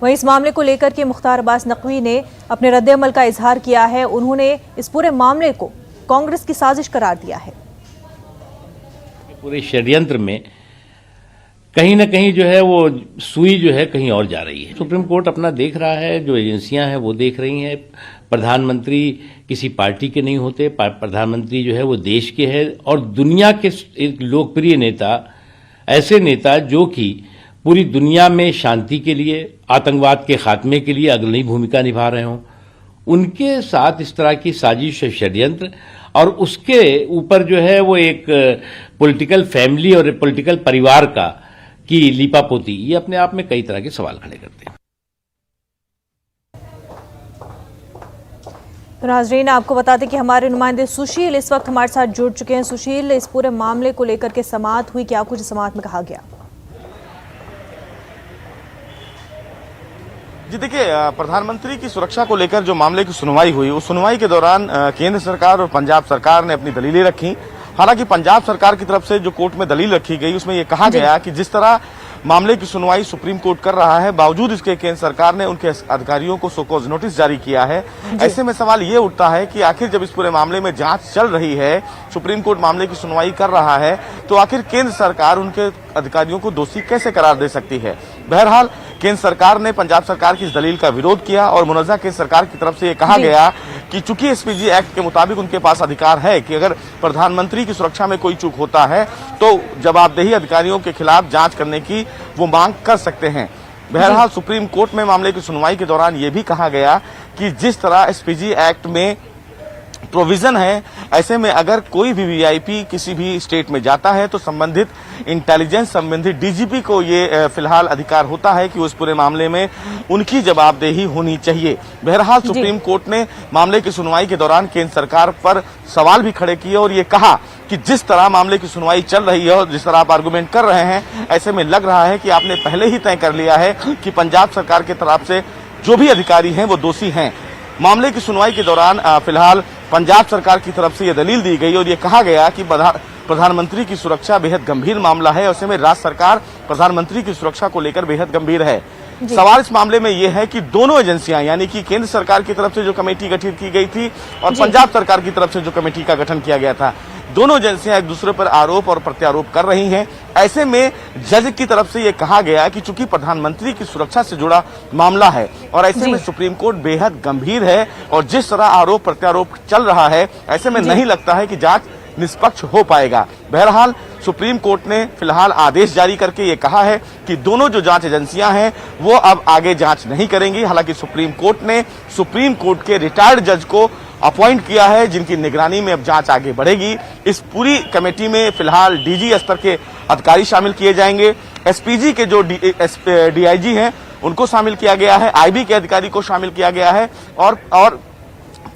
वहीं इस मामले को लेकर के मुख्तार अब्बास नकवी ने अपने रद्द-ए-अमल का इजहार किया है। उन्होंने इस पूरे मामले को कांग्रेस की साजिश करार दिया है। पूरे षड्यंत्र में कहीं ना कहीं जो है वो सुई जो है कहीं और जा रही है। सुप्रीम कोर्ट अपना देख रहा है, जो एजेंसियां हैं वो देख रही हैं। प्रधानमंत्री किसी पार्टी के नहीं होते, प्रधानमंत्री जो है वो देश के हैं और दुनिया के एक लोकप्रिय नेता, ऐसे नेता जो कि पूरी दुनिया में शांति के लिए, आतंकवाद के खात्मे के लिए अग्रणी भूमिका निभा रहे हों, उनके साथ इस तरह की साजिश षड्यंत्र और उसके ऊपर जो है वो एक पॉलिटिकल फैमिली और पॉलिटिकल परिवार की लीपापोती, ये अपने आप में कई तरह के सवाल खड़े करते हैं। तो नाजरीन, आपको बता दें कि हमारे नुमाइंदे सुशील इस वक्त हमारे साथ जुड़ चुके हैं। सुशील, इस पूरे मामले को लेकर के समाअत हुई, क्या कुछ समाअत में कहा गया? जी देखिए, प्रधानमंत्री की सुरक्षा को लेकर जो मामले की सुनवाई हुई, उस सुनवाई के दौरान केंद्र सरकार और पंजाब सरकार ने अपनी दलीलें रखी। हालांकि पंजाब सरकार की तरफ से जो कोर्ट में दलील रखी गई, उसमें यह कहा गया कि जिस तरह मामले की सुनवाई सुप्रीम कोर्ट कर रहा है, बावजूद इसके केंद्र सरकार ने उनके अधिकारियों को सो कॉज नोटिस जारी किया है। ऐसे में सवाल ये उठता है कि आखिर जब इस पूरे मामले में जांच चल रही है, सुप्रीम कोर्ट मामले की सुनवाई कर रहा है, तो आखिर केंद्र सरकार उनके अधिकारियों को दोषी कैसे करार दे सकती है। बहरहाल केंद्र सरकार ने पंजाब सरकार की इस दलील का विरोध किया और मुनज़्ज़ा केंद्र सरकार की तरफ से यह कहा गया कि चूंकि एसपीजी एक्ट के मुताबिक उनके पास अधिकार है कि अगर प्रधानमंत्री की सुरक्षा में कोई चूक होता है तो जवाबदेही अधिकारियों के खिलाफ जांच करने की वो मांग कर सकते हैं। बहरहाल सुप्रीम कोर्ट में मामले की सुनवाई के दौरान यह भी कहा गया कि जिस तरह एसपीजी एक्ट में प्रोविजन है, ऐसे में अगर कोई भी वीआईपी किसी भी स्टेट में जाता है तो संबंधित इंटेलिजेंस संबंधित डीजीपी को ये फिलहाल अधिकार होता है कि उस पूरे मामले में उनकी जवाबदेही होनी चाहिए। बहरहाल सुप्रीम कोर्ट ने मामले की सुनवाई के दौरान केंद्र सरकार पर सवाल भी खड़े किए और ये कहा कि जिस तरह मामले की सुनवाई चल रही है और जिस तरह आप आर्गुमेंट कर रहे हैं, ऐसे में लग रहा है कि आपने पहले ही तय कर लिया है कि पंजाब सरकार की तरफ से जो भी अधिकारी हैं वो दोषी हैं। मामले की सुनवाई के दौरान फिलहाल पंजाब सरकार की तरफ से यह दलील दी गई और ये कहा गया कि प्रधानमंत्री की सुरक्षा बेहद गंभीर मामला है, ऐसे में राज्य सरकार प्रधानमंत्री की सुरक्षा को लेकर बेहद गंभीर है। सवाल इस मामले में यह है कि दोनों एजेंसियां, यानी कि केंद्र सरकार की तरफ से जो कमेटी गठित की गई थी और पंजाब सरकार की तरफ से जो कमेटी का गठन किया गया था, दोनों एजेंसियां एक दूसरे पर आरोप और प्रत्यारोप कर रही हैं। ऐसे में जज की तरफ से यह कहा गया कि चूंकि प्रधानमंत्री की सुरक्षा से जुड़ा मामला है और ऐसे में सुप्रीम कोर्ट बेहद गंभीर है और जिस तरह आरोप प्रत्यारोप चल रहा है, ऐसे में नहीं लगता है कि जांच निष्पक्ष हो पाएगा। बहरहाल सुप्रीम कोर्ट ने फिलहाल आदेश जारी करके ये कहा है कि दोनों जो जांच एजेंसियां हैं वो अब आगे जांच नहीं करेंगी। हालांकि सुप्रीम कोर्ट ने सुप्रीम कोर्ट के रिटायर्ड जज को अपॉइंट किया है, जिनकी निगरानी में अब जांच आगे बढ़ेगी। इस पूरी कमेटी में फिलहाल डीजी स्तर के अधिकारी शामिल किए जाएंगे, एसपीजी के जो डीआईजी हैं उनको शामिल किया गया है, आईबी के अधिकारी को शामिल किया गया है और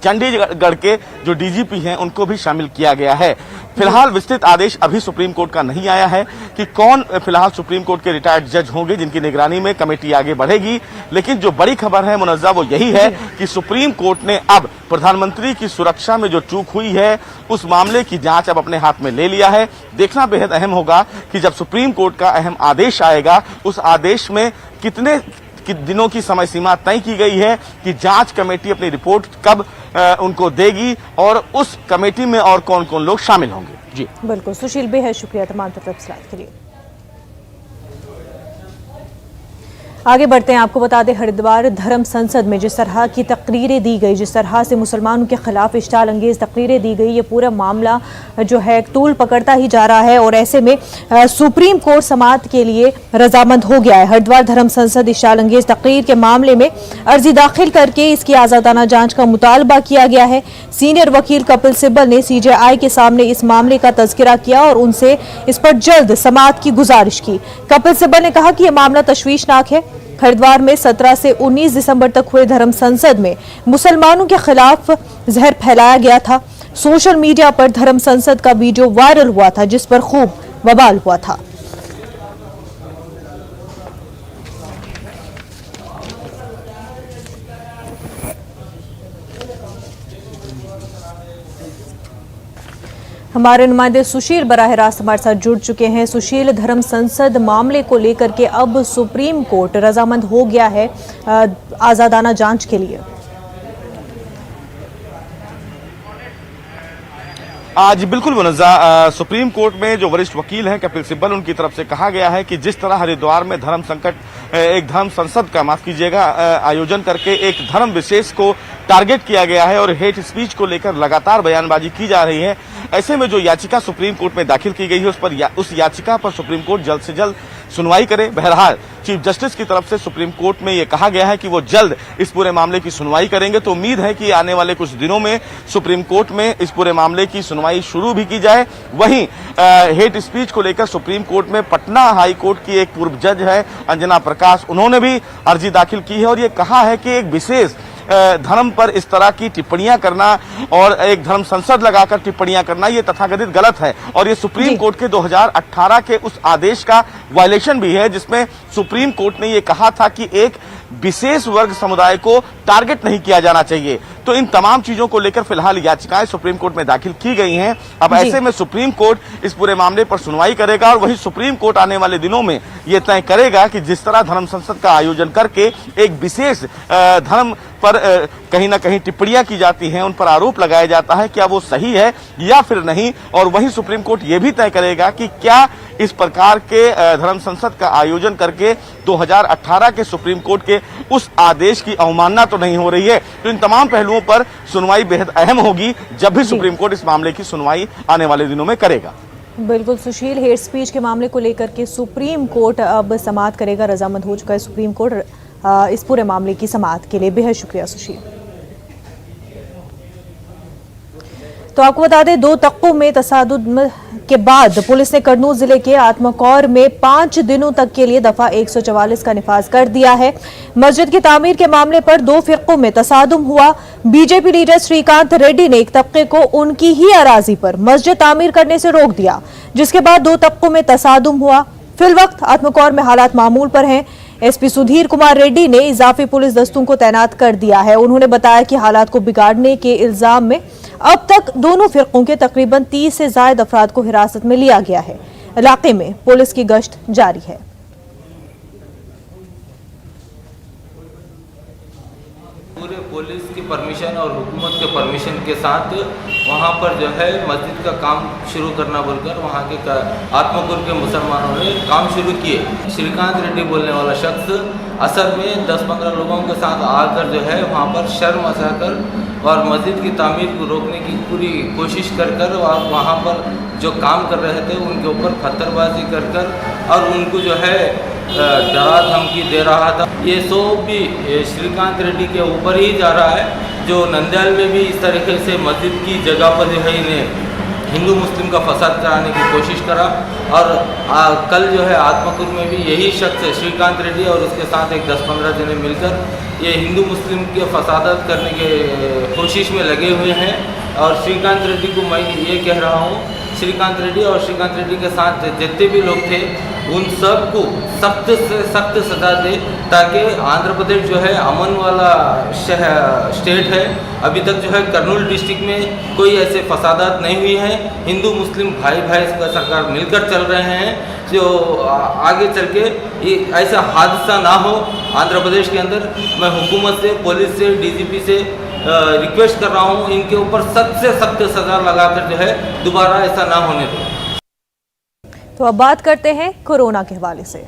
चंडीगढ़ के जो डीजीपी हैं उनको भी शामिल किया गया है। फिलहाल विस्तृत आदेश अभी सुप्रीम कोर्ट का नहीं आया है कि कौन फिलहाल सुप्रीम कोर्ट के रिटायर्ड जज होंगे जिनकी निगरानी में कमेटी आगे बढ़ेगी। लेकिन जो बड़ी खबर है मुनज़्ज़ा वो यही है कि सुप्रीम कोर्ट ने अब प्रधानमंत्री की सुरक्षा में जो चूक हुई है उस मामले की जांच अब अपने हाथ में ले लिया है। देखना बेहद अहम होगा कि जब सुप्रीम कोर्ट का अहम आदेश आएगा, उस आदेश में कितने दिनों की समय सीमा तय की गई है कि जांच कमेटी अपनी रिपोर्ट कब उनको देगी और उस कमेटी में और कौन कौन लोग शामिल होंगे। जी बिल्कुल सुशील, बेहद शुक्रिया तमाम तफसीलात के लिए। आगे बढ़ते हैं, आपको बता दें हरिद्वार धर्म संसद में जिस तरह की तकरीरें दी गई, जिस तरह से मुसलमानों के खिलाफ इश्ताल अंगेज तकरीरें दी गई, ये पूरा मामला जो है तूल पकड़ता ही जा रहा है और ऐसे में सुप्रीम कोर्ट समाअत के लिए रजामंद हो गया है। हरिद्वार धर्म संसद इश्ताल अंगेज तकरीर के मामले में अर्जी दाखिल करके इसकी आज़ादाना जांच का मुतालबा किया गया है। सीनियर वकील कपिल सिब्बल ने सीजेआई के सामने इस मामले का तज़किरा किया और उनसे इस पर जल्द समाअत की गुजारिश की। कपिल सिब्बल ने कहा कि यह मामला तशवीशनाक है। हरिद्वार में 17 से 19 दिसंबर तक हुए धर्म संसद में मुसलमानों के खिलाफ जहर फैलाया गया था। सोशल मीडिया पर धर्म संसद का वीडियो वायरल हुआ था जिस पर खूब बवाल हुआ था। हमारे नुमाइंदे सुशील बराह रास्त हमारे साथ जुड़ चुके हैं। सुशील, धर्म संसद मामले को लेकर के अब सुप्रीम कोर्ट रजामंद हो गया है आजादाना जांच के लिए। आज बिल्कुल मुनज़्ज़ा सुप्रीम कोर्ट में जो वरिष्ठ वकील हैं कपिल सिब्बल, उनकी तरफ से कहा गया है कि जिस तरह हरिद्वार में धर्म संकट एक धर्म संसद का माफ कीजिएगा आयोजन करके एक धर्म विशेष को टारगेट किया गया है और हेट स्पीच को लेकर लगातार बयानबाजी की जा रही है, ऐसे में जो याचिका सुप्रीम कोर्ट में दाखिल की गई है उस याचिका पर सुप्रीम कोर्ट जल्द से जल्द सुनवाई करे। बहरहाल चीफ जस्टिस की तरफ से सुप्रीम कोर्ट में यह कहा गया है कि वो जल्द इस पूरे मामले की सुनवाई करेंगे, तो उम्मीद है कि आने वाले कुछ दिनों में सुप्रीम कोर्ट में इस पूरे मामले की सुनवाई शुरू भी की जाए। वहीं हेट स्पीच को लेकर सुप्रीम कोर्ट में पटना हाई कोर्ट की एक पूर्व जज है अंजना प्रकाश, उन्होंने भी अर्जी दाखिल की है और ये कहा है कि एक विशेष धर्म पर इस तरह की टिप्पणियां करना और एक धर्म संसद लगाकर टिप्पणियां करना ये तथाकथित गलत है और ये सुप्रीम कोर्ट के 2018 के उस आदेश का वायलेशन भी है जिसमें सुप्रीम कोर्ट ने ये कहा था कि एक विशेष वर्ग समुदाय को टारगेट नहीं किया जाना चाहिए। तो इन तमाम चीजों को लेकर फिलहाल याचिकाएं सुप्रीम कोर्ट में दाखिल की गई हैं। अब ऐसे में सुप्रीम कोर्ट इस पूरे मामले पर सुनवाई करेगा और वही सुप्रीम कोर्ट आने वाले दिनों में यह तय करेगा कि जिस तरह धर्म संसद का आयोजन करके एक विशेष धर्म पर कहीं ना कहीं टिप्पणियां की जाती हैं, उन पर आरोप लगाया जाता है, क्या वो सही है या फिर नहीं। और वहीं सुप्रीम कोर्ट ये भी तय करेगा कि क्या इस प्रकार के धर्म संसद का आयोजन करके 2018 के सुप्रीम कोर्ट के उस आदेश की अवमानना तो नहीं हो रही है। तो इन तमाम पहलुओं पर सुनवाई बेहद अहम होगी जब भी सुप्रीम कोर्ट इस मामले की सुनवाई आने वाले दिनों में करेगा। बिल्कुल सुशील, हेट स्पीच के मामले को लेकर के सुप्रीम कोर्ट अब समाअत करेगा, रजामंद हो चुका है सुप्रीम कोर्ट इस पूरे मामले की समाअत के लिए। बेहद शुक्रिया सुशील। तो आपको बता दें, 2 तख्तों में तसादुम के बाद पुलिस ने करनूल जिले के आत्मकौर में 5 दिनों तक के लिए दफा 144 का निफाज कर दिया है। मस्जिद की तामीर के मामले पर 2 फिरकों में तसादुम हुआ। बीजेपी लीडर श्रीकांत रेड्डी ने एक तबके को उनकी ही अराजी पर मस्जिद तामीर करने से रोक दिया, जिसके बाद 2 तबकों में तसादुम हुआ। फिलवक्त आत्मकौर में हालात मामूल पर हैं। एसपी सुधीर कुमार रेड्डी ने इजाफी पुलिस दस्तों को तैनात कर दिया है। उन्होंने बताया कि हालात को बिगाड़ने के इल्जाम में अब तक दोनों फिरकों के तकरीबन 30 से ज्यादा अफराद को हिरासत में लिया गया है। इलाके में पुलिस की गश्त जारी है। पूरे पुलिस की परमिशन और हुकूमत के परमिशन के साथ वहाँ पर जो है मस्जिद का काम शुरू करना बोलकर वहाँ के आत्मकौर के मुसलमानों ने काम शुरू किए। श्रीकांत रेड्डी बोलने वाला शख्स असल में 10-15 लोगों के साथ आकर जो है वहाँ पर शर्म मचाकर और मस्जिद की तामीर को रोकने की पूरी कोशिश कर वहाँ पर जो काम कर रहे थे उनके ऊपर पत्थरबाजी कर और उनको जो है डरा धमकी दे रहा था। ये सब भी श्रीकांत रेड्डी के ऊपर ही जा रहा है, जो नंदयाल में भी इस तरीके से मस्जिद की जगह पर जो है इन्हें हिंदू मुस्लिम का फसाद कराने की कोशिश करा। और कल जो है आत्मकूर में भी यही शख्स श्रीकांत रेड्डी और उसके साथ एक 10-15 जने मिलकर ये हिंदू मुस्लिम के फसादात करने के कोशिश में लगे हुए हैं। और श्रीकांत रेड्डी को मैं ये कह रहा हूँ, श्रीकांत रेड्डी और श्रीकांत रेड्डी के साथ जितने भी लोग थे उन सब को सख्त से सख्त सजा दे, ताकि आंध्र प्रदेश जो है अमन वाला स्टेट है। अभी तक जो है करनूल डिस्ट्रिक्ट में कोई ऐसे फसादात नहीं हुई हैं। हिंदू मुस्लिम भाई का सरकार मिलकर चल रहे हैं, जो आगे चल के ऐसा हादसा ना हो आंध्र प्रदेश के अंदर। मैं हुकूमत से, पुलिस से, डीजीपी से रिक्वेस्ट कर रहा हूँ, इनके ऊपर सख्त से सख्त सजा लगाकर जो है दोबारा ऐसा ना होने दो। तो अब बात करते हैं कोरोना के हवाले से।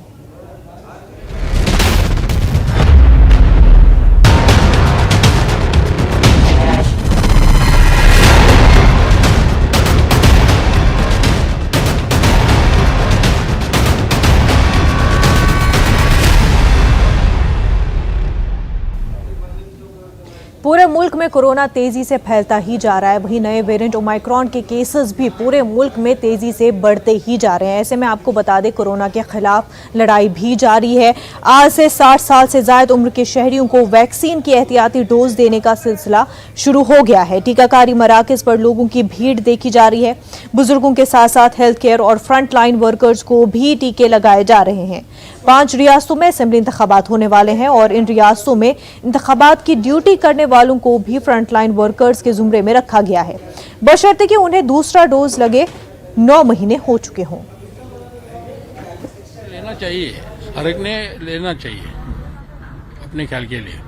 पूरे मुल्क में कोरोना तेजी से फैलता ही जा रहा है। वहीं नए वेरिएंट ओमाइक्रॉन के केसेस भी पूरे मुल्क में तेजी से बढ़ते ही जा रहे हैं। ऐसे में आपको बता दें, कोरोना के खिलाफ लड़ाई भी जारी है। आज से 60 साल से ज्यादा उम्र के शहरियों को वैक्सीन की एहतियाती डोज देने का सिलसिला शुरू हो गया है। टीकाकारी मराकज पर लोगों की भीड़ देखी जा रही है। बुजुर्गों के साथ साथ हेल्थ केयर और फ्रंट लाइन वर्कर्स को भी टीके लगाए जा रहे हैं। 5 रियासतों में असेंबली इंतखाबात होने वाले हैं और इन रियासतों में इंतखाबात की ड्यूटी करने वालों को भी फ्रंटलाइन वर्कर्स के जुमरे में रखा गया है, बशर्ते कि उन्हें दूसरा डोज लगे 9 महीने हो चुके हों। लेना चाहिए, हर एक ने लेना चाहिए अपने ख्याल के लिए।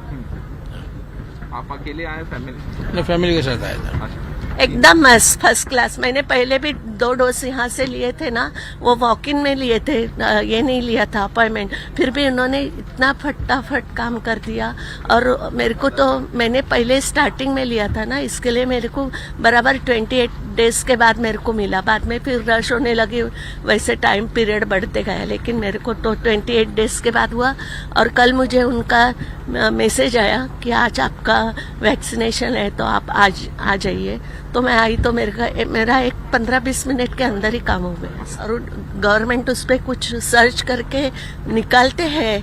आप अकेले आए फैमिली? फैमिली के साथ आया था। एकदम मस्त, फर्स्ट क्लास। मैंने पहले भी 2 डोज यहाँ से लिए थे ना, वो वॉक इन में लिए थे, ये नहीं लिया था अपॉइंटमेंट। फिर भी उन्होंने इतना फटाफट काम कर दिया। और मेरे को तो, मैंने पहले स्टार्टिंग में लिया था ना, इसके लिए मेरे को बराबर 28 डेज के बाद मेरे को मिला। बाद में फिर रश होने लगी, वैसे टाइम पीरियड बढ़ते गया, लेकिन मेरे को तो 28 डेज के बाद हुआ। और कल मुझे उनका मैसेज आया कि आज आपका वैक्सीनेशन है, तो आप आज आ जाइए। तो मैं आई तो मेरा एक 15-20 मिनट के अंदर ही काम हो गया। और गवर्नमेंट उस पर कुछ सर्च करके निकालते हैं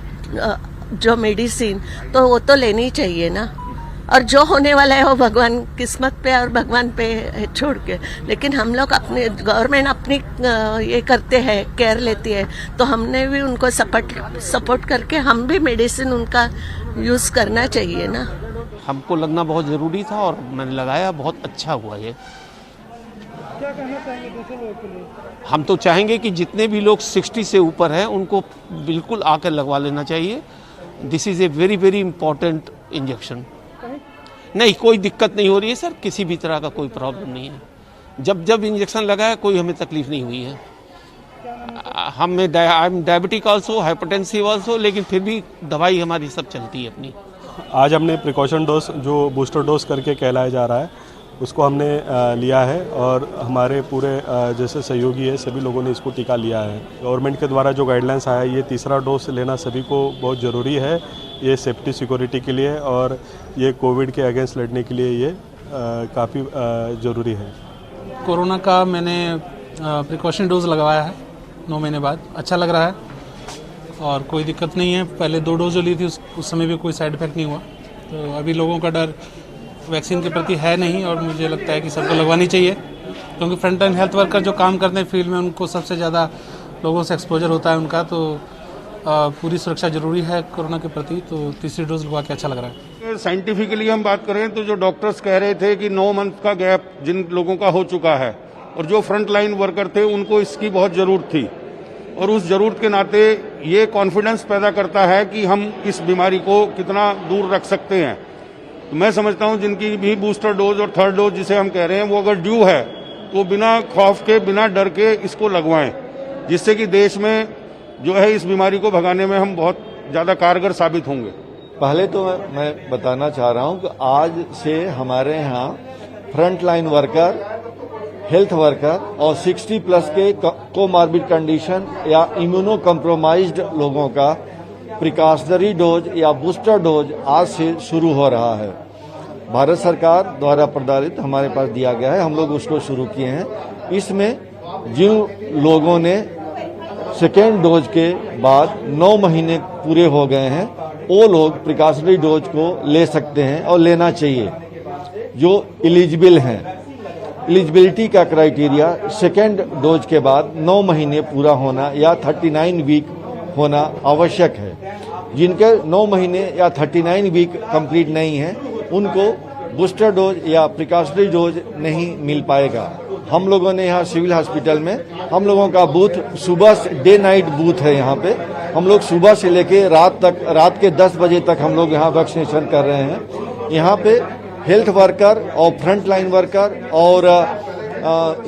जो मेडिसिन, तो वो तो लेनी चाहिए ना। और जो होने वाला है वो भगवान किस्मत पे और भगवान पे है छोड़ के। लेकिन हम लोग अपने, गवर्नमेंट अपनी ये करते हैं, केयर लेती है, तो हमने भी उनको सपोर्ट करके हम भी मेडिसिन उनका यूज़ करना चाहिए ना। हमको लगना बहुत ज़रूरी था और मैंने लगाया, बहुत अच्छा हुआ ये। क्या कहना चाहेंगे दूसरे लोगों के लिए? हम तो चाहेंगे कि जितने भी लोग 60 से ऊपर हैं उनको बिल्कुल आकर लगवा लेना चाहिए। This is a very very important injection. नहीं, कोई दिक्कत नहीं हो रही है सर, किसी भी तरह का कोई प्रॉब्लम नहीं है। जब इंजेक्शन लगाया कोई हमें तकलीफ नहीं हुई है। I am diabetic also, hypertensive also, लेकिन फिर भी दवाई हमारी सब चलती है अपनी। आज हमने प्रिकॉशन डोज, जो बूस्टर डोज करके कहलाया जा रहा है, उसको हमने लिया है और हमारे पूरे जैसे सहयोगी है सभी लोगों ने इसको टीका लिया है। गवर्नमेंट के द्वारा जो गाइडलाइंस आया, ये तीसरा डोज लेना सभी को बहुत ज़रूरी है। ये सेफ्टी सिक्योरिटी के लिए और ये कोविड के अगेंस्ट लड़ने के लिए ये काफ़ी ज़रूरी है। कोरोना का मैंने प्रिकॉशन डोज लगवाया है 9 महीने बाद। अच्छा लग रहा है और कोई दिक्कत नहीं है। पहले 2 डोज जो ली थी उस समय भी कोई साइड इफेक्ट नहीं हुआ। तो अभी लोगों का डर वैक्सीन के प्रति है नहीं और मुझे लगता है कि सबको लगवानी चाहिए, क्योंकि फ्रंट लाइन हेल्थ वर्कर जो काम करते हैं फील्ड में, उनको सबसे ज़्यादा लोगों से एक्सपोजर होता है उनका। तो पूरी सुरक्षा जरूरी है कोरोना के प्रति। तो तीसरी डोज लगवा के अच्छा लग रहा है। साइंटिफिकली हम बात करें तो जो डॉक्टर्स कह रहे थे कि 9 मंथ का गैप जिन लोगों का हो चुका है और जो फ्रंट लाइन वर्कर थे उनको इसकी बहुत ज़रूरत थी, और उस ज़रूरत के नाते ये कॉन्फिडेंस पैदा करता है कि हम इस बीमारी को कितना दूर रख सकते हैं। तो मैं समझता हूं जिनकी भी बूस्टर डोज और थर्ड डोज जिसे हम कह रहे हैं, वो अगर ड्यू है तो बिना खौफ के, बिना डर के इसको लगवाएं, जिससे कि देश में जो है इस बीमारी को भगाने में हम बहुत ज़्यादा कारगर साबित होंगे। पहले तो मैं बताना चाह रहा हूं कि आज से हमारे यहाँ front line worker, health worker और 60 प्लस के कोमॉर्बिड कंडीशन या इम्यूनो कम्प्रोमाइज्ड लोगों का प्रिकॉशनरी डोज या बूस्टर डोज आज से शुरू हो रहा है। भारत सरकार द्वारा प्रदारित हमारे पास दिया गया है, हम लोग उसको शुरू किए हैं। इसमें जिन लोगों ने सेकेंड डोज के बाद 9 महीने पूरे हो गए हैं, वो लोग प्रिकॉशनरी डोज को ले सकते हैं और लेना चाहिए। जो एलिजिबल हैं, एलिजिबिलिटी का क्राइटेरिया सेकेंड डोज के बाद 9 महीने पूरा होना या 39 वीक होना आवश्यक है। जिनके 9 महीने या 39 वीक कंप्लीट नहीं है, उनको बूस्टर डोज या प्रिकॉशनरी डोज नहीं मिल पाएगा। हम लोगों ने यहाँ सिविल हॉस्पिटल में, हम लोगों का बूथ सुबह से डे नाइट बूथ है। यहाँ पे हम लोग सुबह से लेके रात तक, रात के 10 बजे तक हम लोग यहाँ वैक्सीनेशन कर रहे हैं। यहाँ पे हेल्थ वर्कर और फ्रंट लाइन वर्कर और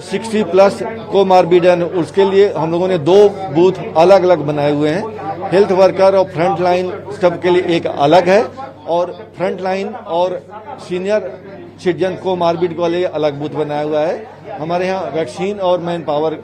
60 प्लस कोमॉर्बिडन, उसके लिए हम लोगों ने 2 बूथ अलग अलग बनाए हुए हैं। हेल्थ वर्कर और फ्रंट लाइन सब के लिए एक अलग है, और फ्रंट लाइन और सीनियर सिटीजन कोमॉर्बिड वाले अलग बूथ बनाया हुआ है। हमारे यहाँ वैक्सीन और मैन पावर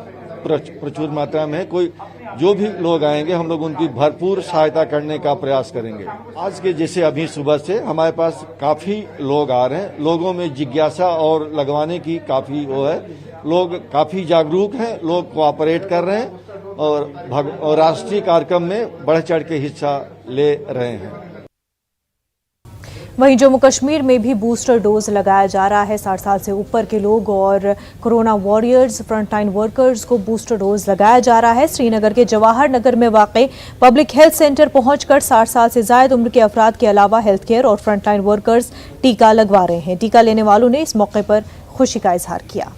प्रचुर मात्रा में है। कोई जो भी लोग आएंगे, हम लोग उनकी भरपूर सहायता करने का प्रयास करेंगे। आज के जैसे अभी सुबह से हमारे पास काफी लोग आ रहे हैं। लोगों में जिज्ञासा और लगवाने की काफी वो है। लोग काफी जागरूक हैं, लोग कोऑपरेट कर रहे हैं और राष्ट्रीय कार्यक्रम में बढ़ चढ़ के हिस्सा ले रहे हैं। वहीं जम्मू कश्मीर में भी बूस्टर डोज लगाया जा रहा है। 60 साल से ऊपर के लोग और कोरोना वॉरियर्स, फ्रंटलाइन वर्कर्स को बूस्टर डोज लगाया जा रहा है। श्रीनगर के जवाहर नगर में वाक़ई पब्लिक हेल्थ सेंटर पहुंचकर 60 साल से ज़ायद उम्र के अफराद के अलावा हेल्थ केयर और फ्रंटलाइन वर्कर्स टीका लगवा रहे हैं। टीका लेने वालों ने इस मौके पर खुशी का इजहार किया।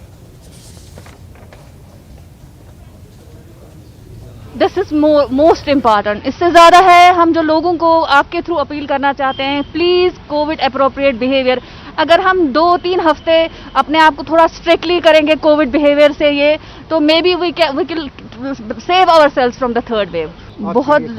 This is most important. इससे ज़्यादा है, हम जो लोगों को आपके थ्रू अपील करना चाहते हैं, प्लीज़ कोविड अप्रोप्रिएट बिहेवियर। अगर हम 2-3 हफ्ते अपने आप को थोड़ा स्ट्रिक्टली करेंगे कोविड बिहेवियर से, ये तो maybe we can save ourselves from the third wave.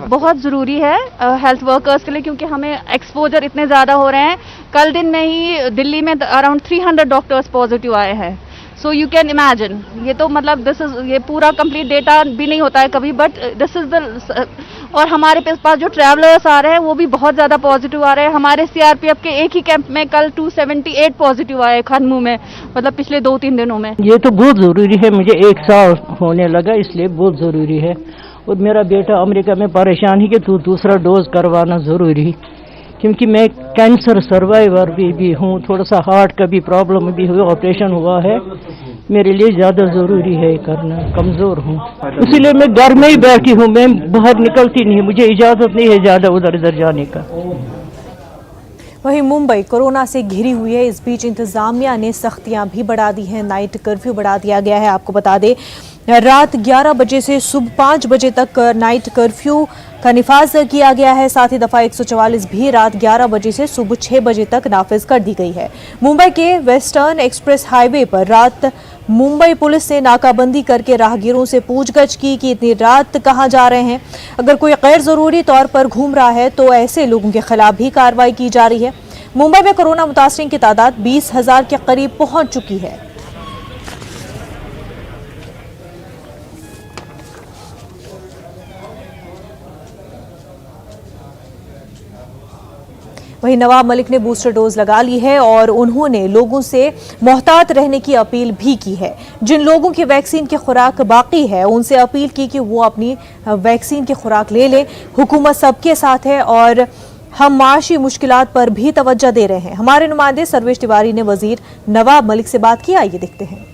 बहुत ज़रूरी है हेल्थ वर्कर्स के लिए, क्योंकि हमें एक्सपोजर इतने ज़्यादा हो रहे हैं। कल दिन में ही दिल्ली में अराउंड 300 डॉक्टर्स पॉजिटिव आए हैं। सो यू कैन इमेजिन, ये तो मतलब ये पूरा कंप्लीट डेटा भी नहीं होता है कभी, बट दिस इज द। और हमारे पास जो ट्रैवलर्स आ रहे हैं वो भी बहुत ज़्यादा पॉजिटिव आ रहे हैं। हमारे सीआरपीएफ के एक ही कैंप में कल 278 पॉजिटिव आए खन्मू में, मतलब पिछले 2-3 दिनों में। ये तो बहुत ज़रूरी है, मुझे 1 साल होने लगा, इसलिए बहुत ज़रूरी है। और मेरा बेटा अमेरिका में परेशान है कि तू दूसरा डोज करवाना ज़रूरी, क्योंकि मैं कैंसर सर्वाइवर भी हूँ, थोड़ा सा हार्ट का भी प्रॉब्लम भी हुआ, ऑपरेशन हुआ है, मेरे लिए ज़्यादा ज़रूरी है करना, कमज़ोर हूँ, इसीलिए मैं घर में ही बैठी हूँ, मैं बाहर निकलती नहीं, मुझे इजाज़त नहीं है ज़्यादा उधर इधर जाने का। वहीं मुंबई कोरोना से घिरी हुई है। इस बीच इंतजामिया ने सख्तियां भी बढ़ा दी हैं। नाइट कर्फ्यू बढ़ा दिया गया है। आपको बता दें, रात 11 बजे से सुबह 5 बजे तक नाइट कर्फ्यू का निफाज किया गया है। साथ ही दफ़ा 144 भी रात 11 बजे से सुबह 6 बजे तक नाफिज कर दी गई है। मुंबई के वेस्टर्न एक्सप्रेस हाईवे पर रात मुंबई पुलिस ने नाकाबंदी करके राहगीरों से पूछगछ की कि इतनी रात कहां जा रहे हैं। अगर कोई गैर ज़रूरी तौर पर घूम रहा है तो ऐसे लोगों के खिलाफ भी कार्रवाई की जा रही है। मुंबई में कोरोना मुतासरीन की तादाद 20,000 के करीब पहुंच चुकी है। वहीं नवाब मलिक ने बूस्टर डोज लगा ली है और उन्होंने लोगों से मोहतात रहने की अपील भी की है। जिन लोगों की वैक्सीन की खुराक बाकी है उनसे अपील की कि वो अपनी वैक्सीन की खुराक ले लें। हुकूमत सबके साथ है और हम माशी मुश्किलात पर भी तवज्जो दे रहे हैं। हमारे नुमाइंदे सर्वेश तिवारी ने वजीर नवाब मलिक से बात की, आइए देखते हैं।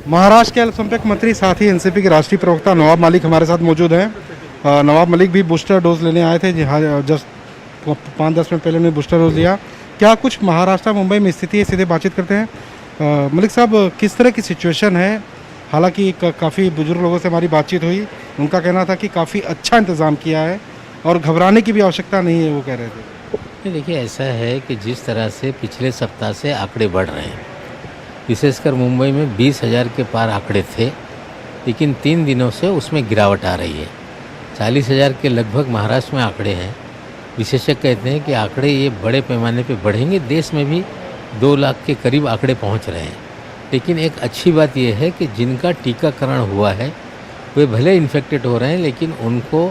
महाराष्ट्र के अल्पसंख्यक मंत्री साथ ही एनसीपी के राष्ट्रीय प्रवक्ता नवाब मलिक हमारे साथ मौजूद हैं। नवाब मलिक भी बूस्टर डोज लेने आए थे, जहाँ जस्ट 5-10 मिनट पहले उन्होंने बूस्टर डोज लिया। क्या कुछ महाराष्ट्र मुंबई में स्थिति है, सीधे बातचीत करते हैं। मलिक साहब, किस तरह की सिचुएशन है? हालांकि काफ़ी बुजुर्ग लोगों से हमारी बातचीत हुई, उनका कहना था कि काफ़ी अच्छा इंतज़ाम किया है और घबराने की भी आवश्यकता नहीं है, वो कह रहे थे। देखिए, ऐसा है कि जिस तरह से पिछले सप्ताह से आंकड़े बढ़ रहे हैं, विशेषकर मुंबई में 20,000 के पार आंकड़े थे, लेकिन 3 दिनों से उसमें गिरावट आ रही है। 40,000 के लगभग महाराष्ट्र में आंकड़े हैं। विशेषज्ञ कहते हैं कि आंकड़े ये बड़े पैमाने पे बढ़ेंगे। देश में भी 2 लाख के करीब आंकड़े पहुंच रहे हैं। लेकिन एक अच्छी बात यह है कि जिनका टीकाकरण हुआ है वे भले इन्फेक्टेड हो रहे हैं, लेकिन उनको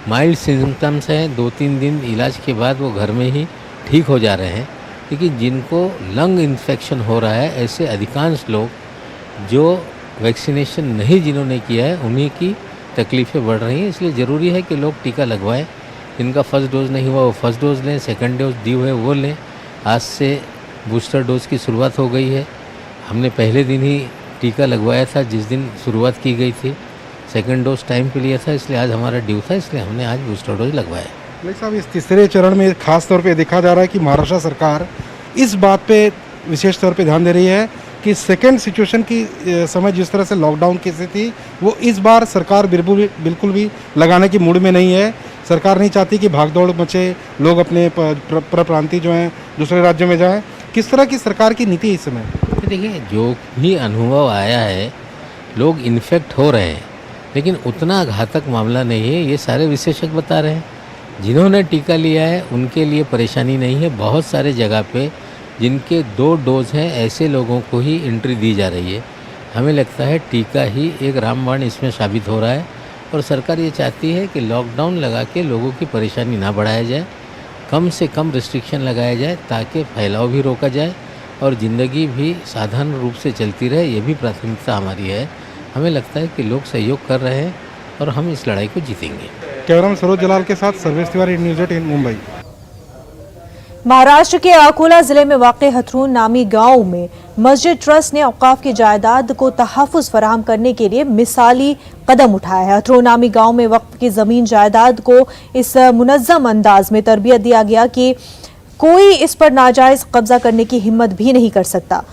माइल्ड सिम्टम्स हैं, 2-3 दिन इलाज के बाद वो घर में ही ठीक हो जा रहे हैं। लेकिन जिनको लंग इन्फेक्शन हो रहा है, ऐसे अधिकांश लोग जो वैक्सीनेशन नहीं जिन्होंने किया है, उन्हीं की तकलीफ़ें बढ़ रही हैं। इसलिए ज़रूरी है कि लोग टीका लगवाएं। जिनका फर्स्ट डोज नहीं हुआ वो फर्स्ट डोज लें, सेकंड डोज दी हुए वो लें। आज से बूस्टर डोज की शुरुआत हो गई है। हमने पहले दिन ही टीका लगवाया था जिस दिन शुरुआत की गई थी। सेकंड डोज टाइम पे लिया था, इसलिए आज हमारा ड्यू था, इसलिए हमने आज बूस्टर डोज लगवाया। मलिक साहब, इस तीसरे चरण में खास तौर पे देखा जा रहा है कि महाराष्ट्र सरकार इस बात पे विशेष तौर पे ध्यान दे रही है कि सेकेंड सिचुएशन की समय जिस तरह से लॉकडाउन की स्थिति थी, वो इस बार सरकार बिल्कुल भी लगाने की मूड में नहीं है। सरकार नहीं चाहती कि भागदौड़ मचे, लोग अपने प्रांतीय जो हैं दूसरे राज्यों में जाएं। किस तरह की सरकार की नीति है इस समय? देखिए, जो भी अनुभव आया है, लोग इन्फेक्ट हो रहे हैं, लेकिन उतना घातक मामला नहीं है, ये सारे विशेषज्ञ बता रहे हैं। जिन्होंने टीका लिया है उनके लिए परेशानी नहीं है। बहुत सारे जगह पे जिनके 2 डोज हैं, ऐसे लोगों को ही एंट्री दी जा रही है। हमें लगता है टीका ही एक रामबाण इसमें साबित हो रहा है और सरकार ये चाहती है कि लॉकडाउन लगा के लोगों की परेशानी ना बढ़ाया जाए, कम से कम रिस्ट्रिक्शन लगाया जाए ताकि फैलाव भी रोका जाए और ज़िंदगी भी साधारण रूप से चलती रहे। ये भी प्राथमिकता हमारी है। हमें लगता है कि लोग सहयोग कर रहे हैं और हम इस लड़ाई को जीतेंगे। कैमरामैन सरोज जलाल के साथ सर्वेश तिवारी, न्यूज़ 18 मुंबई। महाराष्ट्र के अकोला जिले में वाक़ हथरून नामी गांव में मस्जिद ट्रस्ट ने औकाफ की जायदाद को तहफ़्फ़ुज़ फराहम करने के लिए मिसाली कदम उठाया है। हथरून नामी गांव में वक्फ की ज़मीन जायदाद को इस मुनज़्ज़म अंदाज में तरबियत दिया गया कि कोई इस पर नाजायज़ कब्जा करने की हिम्मत भी नहीं कर सकता।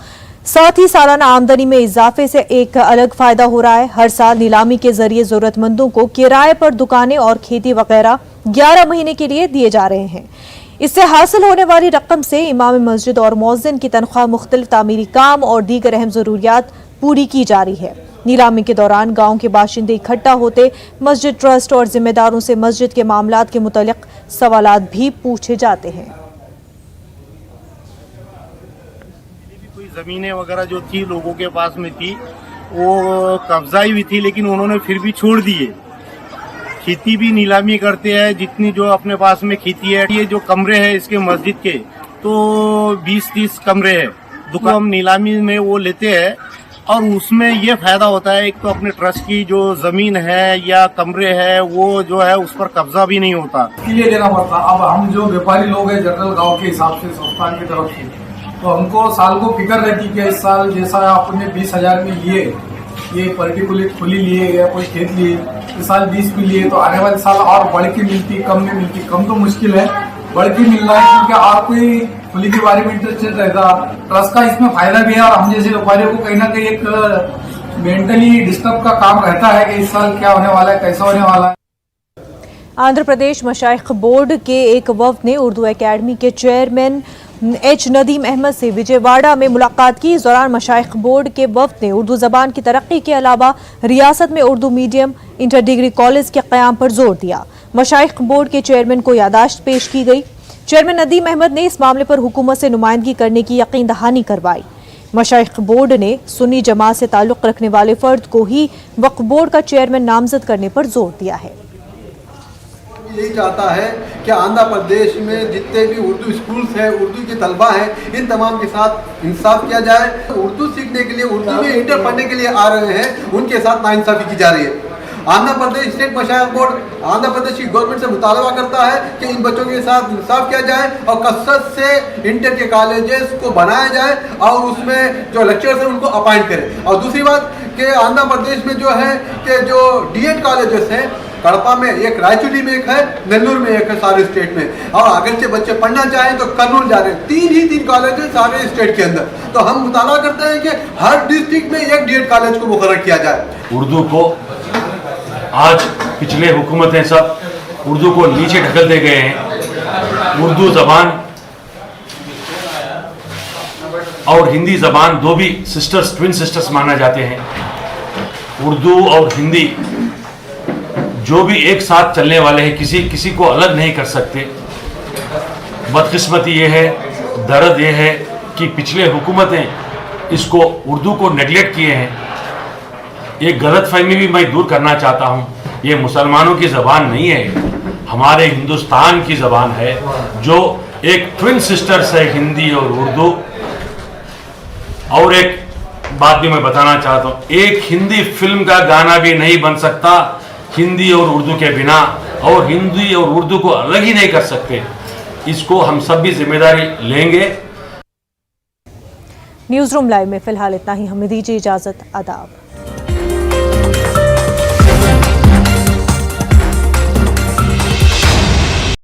साथ ही सालाना आमदनी में इजाफे से एक अलग फायदा हो रहा है। हर साल नीलामी के जरिए जरूरतमंदों को किराए पर दुकानें और खेती वगैरह 11 महीने के लिए दिए जा रहे हैं। इससे हासिल होने वाली रकम से इमाम मस्जिद और मौज़िन की तनख्वाह, मुख्तलिफ तामीरी काम और दीगर अहम ज़रूरियात पूरी की जा रही है। नीलामी के दौरान गांव के बाशिंदे इकट्ठा होते मस्जिद ट्रस्ट और जिम्मेदारों से मस्जिद के मामलात के मुतालिक सवालात भी पूछे जाते हैं। जमीनें वगैरह जो थी लोगों के पास में थी वो कब्जाई हुई थी, लेकिन उन्होंने फिर भी छोड़ दिए। खेती भी नीलामी करते हैं, जितनी जो अपने पास में खेती है। ये जो कमरे हैं इसके मस्जिद के तो 20-30 कमरे हैं, दुकान हम नीलामी में वो लेते हैं और उसमें ये फायदा होता है, एक तो अपने ट्रस्ट की जो जमीन है या कमरे है वो जो है उस पर कब्जा भी नहीं होता। ये देना पड़ता। अब हम जो व्यापारी लोग हैं जनरल गाँव के हिसाब से संस्थान की तरफ से, तो हमको साल को फिक्र रहती कि इस साल जैसा आपने 20,000 में लिए, ये पर्टिकुलर खुली लिए या कोई खेत लिए, इस साल 20 में लिए तो आने वाले साल और बढ़ के मिलती, कम में मिलती। कम तो मुश्किल है, बढ़ के मिल रहा है क्योंकि और कोई खुली के बारे में इंटरेस्टेड रहता। ट्रस्ट का इसमें फायदा भी है और हम जैसे व्यापारियों को कहीं ना कहीं एक मेंटली डिस्टर्ब का काम रहता है कि इस साल क्या होने वाला है, कैसा होने वाला है। आंध्र प्रदेश मशाइख बोर्ड के एक वफ्द ने उर्दू एकेडमी के चेयरमैन एच नदीम अहमद से विजयवाड़ा में मुलाकात की। इस दौरान मशाइख बोर्ड के वफ्द ने उर्दू जबान की तरक्की के अलावा रियासत में Urdu medium inter degree college के क़याम पर जोर दिया। मशाइख बोर्ड के चेयरमैन को यादाश्त पेश की गई। चेयरमैन नदीम अहमद ने इस मामले पर हुकूमत से नुमाइंदगी करने की यकीन दहानी करवाई। मशाइख बोर्ड ने सुन्नी जमात से ताल्लुक़ रखने वाले फर्द को ही वक्फ बोर्ड का चेयरमैन नामजद करने पर जोर दिया है। यही चाहता है कि आंध्र प्रदेश में जितने भी उर्दू स्कूल्स हैं, उर्दू के तलबा हैं, इन तमाम के साथ इंसाफ किया जाए। उर्दू सीखने के लिए, उर्दू में इंटर पढ़ने के लिए आ रहे हैं, उनके साथ नाइंसाफी की जा रही है। आंध्र प्रदेश स्टेट मशाइख बोर्ड आंध्र प्रदेश की गवर्नमेंट से मुतालबा करता है कि इन बच्चों के साथ इंसाफ किया जाए और कसरत से इंटर के कॉलेजेस को बनाया जाए और उसमें जो लेक्चरर्स हैं उनको अपॉइंट करें। और दूसरी बात कि आंध्र प्रदेश में जो है कि जो डीएड कॉलेजेस हैं, कड़पा में एक, रायचूरी में एक है, नेल्लूर में एक है, सारे स्टेट में। और अगर से बच्चे पढ़ना चाहें तो कर्नूल जा रहे हैं। 3 कॉलेज है सारे स्टेट के अंदर। तो हम मुताला करते हैं कि हर डिस्ट्रिक्ट में एक डीएड कॉलेज को मुकर्रर किया जाए। उर्दू को आज पिछले हुकूमतें सब उर्दू को नीचे ढकलते गए हैं। उर्दू जबान और हिंदी जबान दो भी सिस्टर्स, ट्विन सिस्टर्स माना जाते हैं। उर्दू और हिंदी जो भी एक साथ चलने वाले हैं, किसी को अलग नहीं कर सकते। बदकिस्मती ये है, दर्द ये है कि पिछले हुकूमतें इसको उर्दू को नेगलेक्ट किए हैं। ये गलतफहमी भी मैं दूर करना चाहता हूँ, ये मुसलमानों की ज़बान नहीं है, हमारे हिंदुस्तान की ज़बान है जो एक ट्विन सिस्टर्स है, हिंदी और उर्दू। और एक बात भी मैं बताना चाहता हूँ, एक हिंदी फिल्म का गाना भी नहीं बन सकता हिंदी और उर्दू के बिना, और हिंदी और उर्दू को अलग ही नहीं कर सकते। इसको हम सब भी जिम्मेदारी लेंगे। न्यूज़ रूम लाइव में फिलहाल इतना ही, हमें दीजिए इजाजत। आदाब।